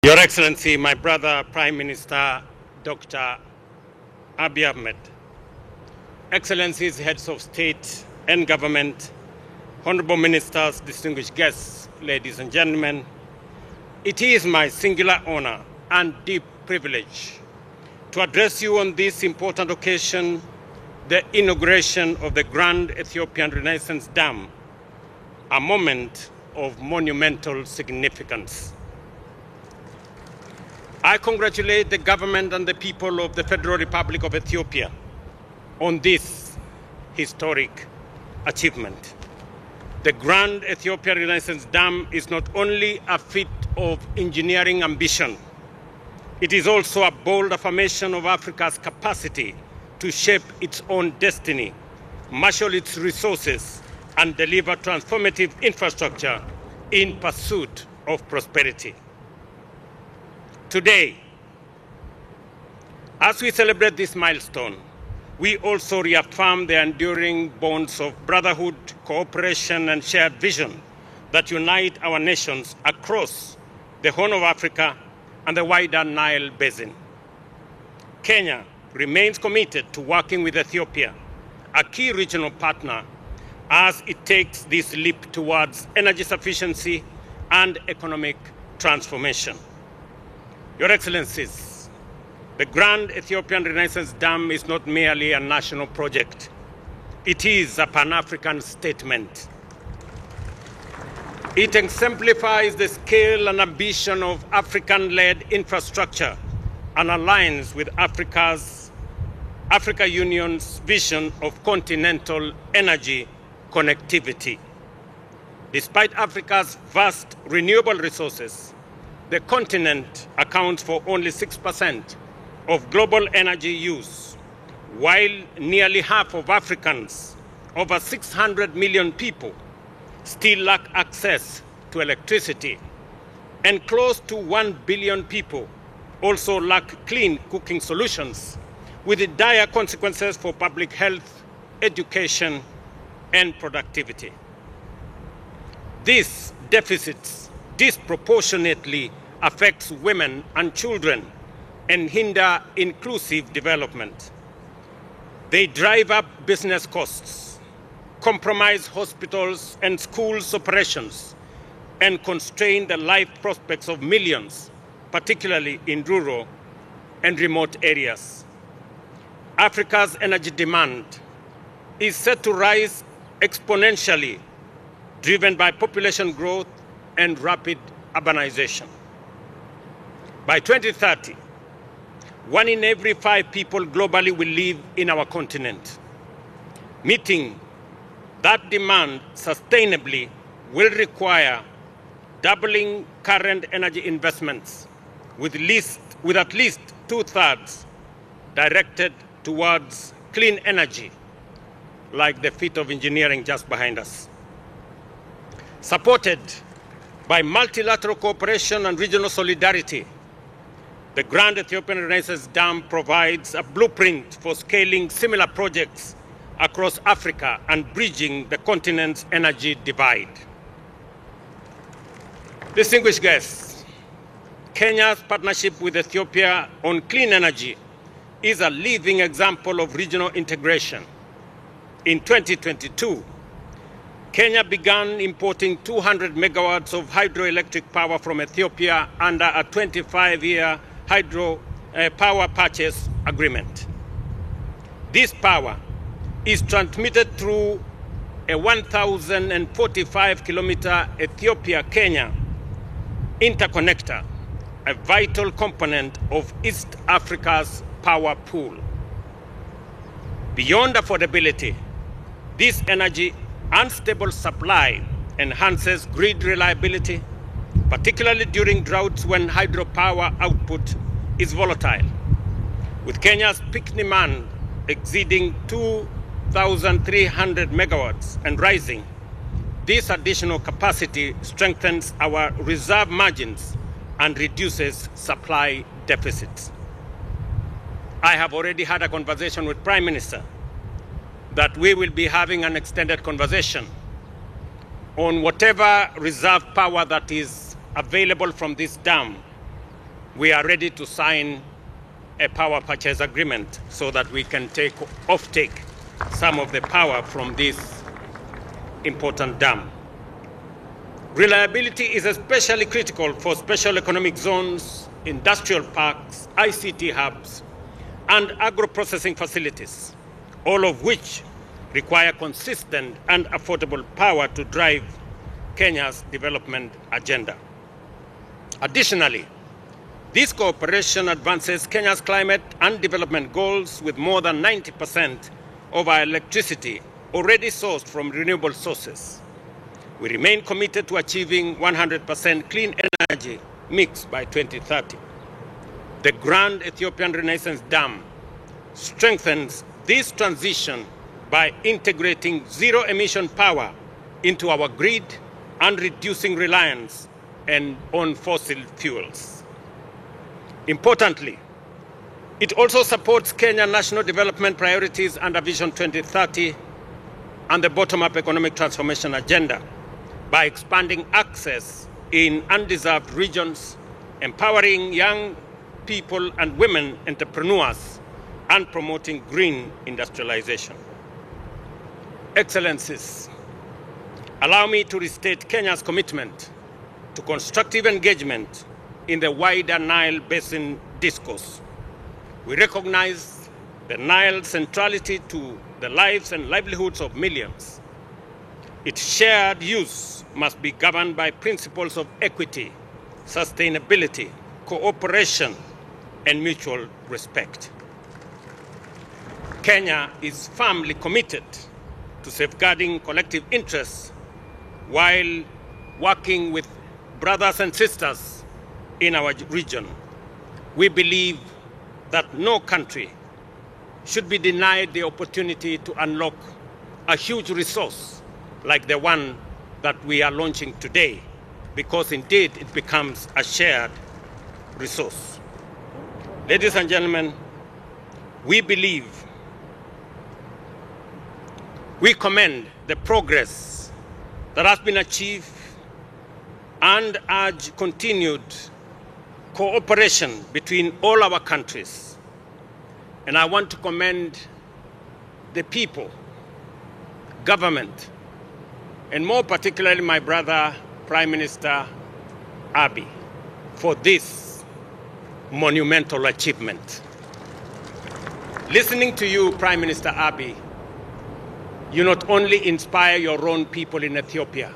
Your Excellency, my brother, Prime Minister Dr. Abiy Ahmed, Excellencies, heads of state and government, honorable ministers, distinguished guests, ladies and gentlemen, it is my singular honor and deep privilege to address you on this important occasion, the inauguration of the Grand Ethiopian Renaissance Dam, a moment of monumental significance. I congratulate the government and the people of the Federal Republic of Ethiopia on this historic achievement. The Grand Ethiopian Renaissance Dam is not only a feat of engineering ambition, it is also a bold affirmation of Africa's capacity to shape its own destiny, marshal its resources, and deliver transformative infrastructure in pursuit of prosperity. Today, as we celebrate this milestone, we also reaffirm the enduring bonds of brotherhood, cooperation, and shared vision that unite our nations across the Horn of Africa and the wider Nile Basin. Kenya remains committed to working with Ethiopia, a key regional partner, as it takes this leap towards energy sufficiency and economic transformation. Your Excellencies, the Grand Ethiopian Renaissance Dam is not merely a national project. It is a Pan-African statement. It exemplifies the scale and ambition of African-led infrastructure and aligns with Africa Union's vision of continental energy connectivity. Despite Africa's vast renewable resources, the continent accounts for only 6% of global energy use, while nearly half of Africans, over 600 million people, still lack access to electricity, and close to 1 billion people also lack clean cooking solutions, with dire consequences for public health, education, and productivity. These deficits disproportionately affects women and children and hinder inclusive development. They drive up business costs, compromise hospitals and schools' operations, and constrain the life prospects of millions, particularly in rural and remote areas. Africa's energy demand is set to rise exponentially, driven by population growth and rapid urbanization. By 2030, 1 in every 5 people globally will live in our continent. Meeting that demand sustainably will require doubling current energy investments, with at least 2/3 directed towards clean energy, like the feat of engineering just behind us. Supported by multilateral cooperation and regional solidarity, the Grand Ethiopian Renaissance Dam provides a blueprint for scaling similar projects across Africa and bridging the continent's energy divide. Distinguished guests, Kenya's partnership with Ethiopia on clean energy is a living example of regional integration. In 2022, Kenya began importing 200 megawatts of hydroelectric power from Ethiopia under a 25-year hydro power purchase agreement. This power is transmitted through a 1,045-kilometer Ethiopia-Kenya interconnector, a vital component of East Africa's power pool. Beyond affordability, this energy unstable supply enhances grid reliability, particularly during droughts when hydropower output is volatile. With Kenya's peak demand exceeding 2,300 megawatts and rising, this additional capacity strengthens our reserve margins and reduces supply deficits. I have already had a conversation with Prime Minister that we will be having an extended conversation on whatever reserve power that is available from this dam we are ready to sign a power purchase agreement so that we can offtake some of the power from this important dam. Reliability is especially critical for special economic zones, industrial parks, ICT hubs, and agro-processing facilities, all of which require consistent and affordable power to drive Kenya's development agenda. Additionally, this cooperation advances Kenya's climate and development goals, with more than 90% of our electricity already sourced from renewable sources. We remain committed to achieving 100% clean energy mix by 2030. The Grand Ethiopian Renaissance Dam strengthens this transition by integrating zero-emission power into our grid and reducing reliance on fossil fuels. Importantly, it also supports Kenya's national development priorities under Vision 2030 and the bottom-up economic transformation agenda by expanding access in undeserved regions, empowering young people and women entrepreneurs, and promoting green industrialization. Excellencies, allow me to restate Kenya's commitment to constructive engagement in the wider Nile Basin discourse. We recognize the Nile's centrality to the lives and livelihoods of millions. Its shared use must be governed by principles of equity, sustainability, cooperation, and mutual respect. Kenya is firmly committed to safeguarding collective interests while working with brothers and sisters in our region. We believe that no country should be denied the opportunity to unlock a huge resource like the one that we are launching today, because indeed it becomes a shared resource. Ladies and gentlemen, we commend the progress that has been achieved and urge continued cooperation between all our countries. And I want to commend the people, government, and more particularly my brother, Prime Minister Abiy, for this monumental achievement. Listening to you, Prime Minister Abiy, you not only inspire your own people in Ethiopia,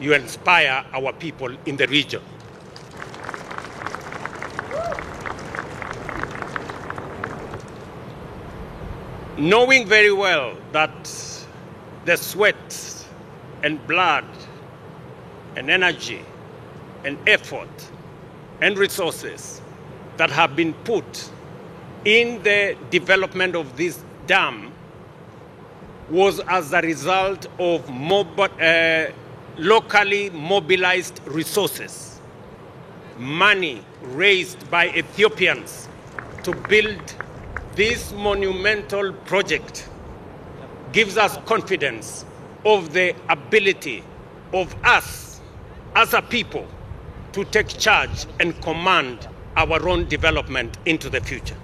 you inspire our people in the region. Knowing very well that the sweat and blood and energy and effort and resources that have been put in the development of this dam was as a result of locally mobilized resources, money raised by Ethiopians to build this monumental project, gives us confidence of the ability of us as a people to take charge and command our own development into the future.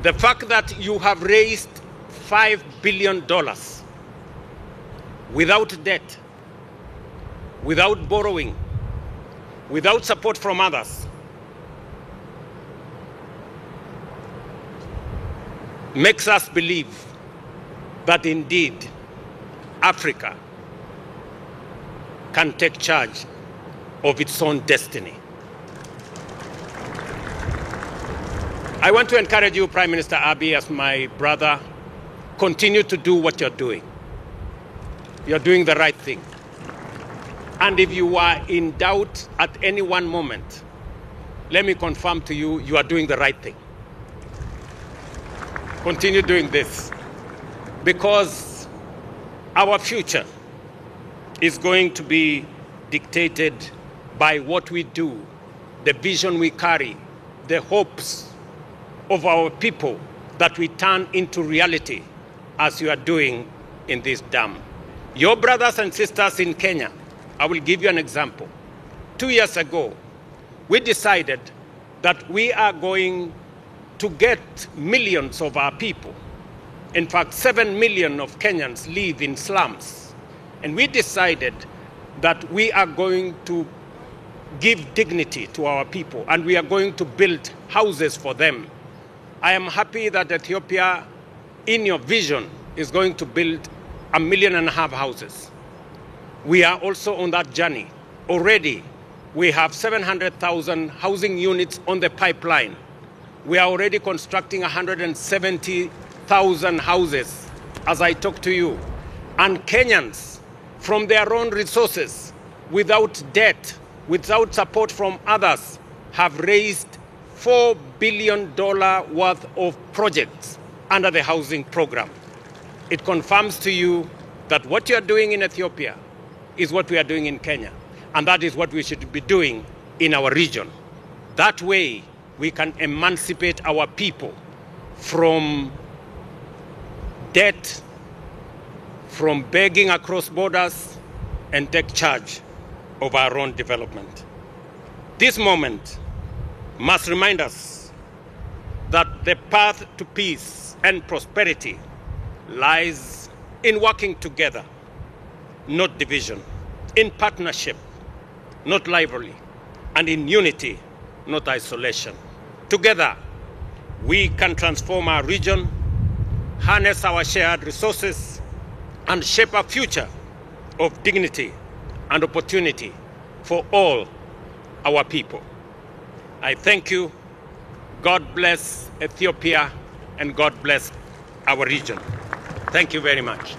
The fact that you have raised $5 billion without debt, without borrowing, without support from others, makes us believe that indeed Africa can take charge of its own destiny. I want to encourage you, Prime Minister Abiy, as my brother, continue to do what you're doing. You're doing the right thing. And if you are in doubt at any one moment, let me confirm to you, you are doing the right thing. Continue doing this, because our future is going to be dictated by what we do, the vision we carry, the hopes of our people that we turn into reality, as you are doing in this dam. Your brothers and sisters in Kenya I will give you an example. 2 years ago, we decided that we are going to get millions of our people. In fact, 7 million of Kenyans live in slums. And we decided that we are going to give dignity to our people and we are going to build houses for them. I am happy that Ethiopia, in your vision, is going to build 1.5 million houses. We are also on that journey. Already, we have 700,000 housing units on the pipeline. We are already constructing 170,000 houses as I talk to you. And Kenyans, from their own resources, without debt, without support from others, have raised $4 billion worth of projects under the housing program. It confirms to you that what you are doing in Ethiopia is what we are doing in Kenya. And that is what we should be doing in our region. That way, we can emancipate our people from debt, from begging across borders, and take charge of our own development. This moment must remind us that the path to peace and prosperity lies in working together, not division, in partnership, not rivalry, and in unity, not isolation. Together, we can transform our region, harness our shared resources, and shape a future of dignity and opportunity for all our people. I thank you. God bless Ethiopia, and God bless our region. Thank you very much.